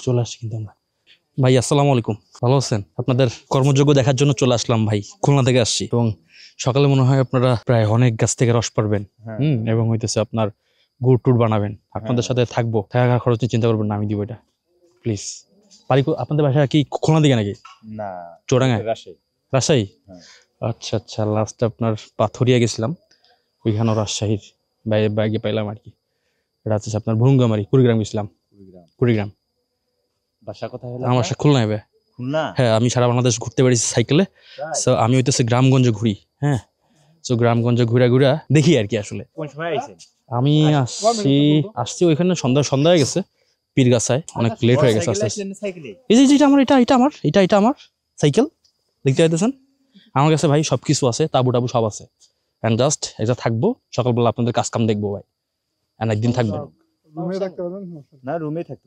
চলে আসছি কিন্তু আমরা। ভাই আসসালামু আলাইকুম, ভালো আছেন? আপনাদের কর্মযোগ্য দেখার জন্য চলে আসলাম ভাই, খুলনা থেকে আসছি। এবং সকালে মনে হয় আপনারা প্রায় অনেক গাছ থেকে রস পারবেন, এবং হইতেছে আপনার গুড় টুর বানাবেন। আপনাদের সাথে থাকবো, থাকা খরচ নিয়ে চিন্তা করবেন না, আমি দিব এটা, প্লিজ। আপনাদের বাসা কি খুলনা দিকে নাকি? না, চুয়াডাঙ্গায়? রাজশাহী। রাজশাহী? হ্যাঁ। আচ্ছা আচ্ছা, লাস্ট আপনার পাথরিয়া গেছিলাম, ওইখানেও রাজশাহীর বাইরে পাইলাম আর কি। এটা হচ্ছে আপনার ভুরুঙ্গামারি, কুড়িগ্রাম গেছিলাম। কুড়িগ্রাম। বাসা কোথায় হলো? আমার বাসা খুলনা হবে। খুলনা? হ্যাঁ, আমি সারা বাংলাদেশ ঘুরতে পেরেছি সাইকেলে। সো আমি হইতেছে গ্রামগঞ্জে ঘুরি। হ্যাঁ, সো গ্রামগঞ্জে ঘুরা ঘুরা দেখি আর কি। আসলে কোন সময় আইছেন? আমি আসছি ওইখানে সন্ধ্যা হয়ে গেছে, পীরগাছায় অনেক লেট হয়ে গেছে আস্তে আস্তে। এই যে এটা আমার, এটা আমার সাইকেল দেখতে পাইতেছেন। আমার কাছে ভাই সবকিছু আছে, তাবু টাবু সব আছে। এন্ড জাস্ট এটা থাকবো, সকালবেলা আপনাদের কাজ কাম দেখবো ভাই, এন্ড একদিন থাকবেন। না, রুমে থাকতে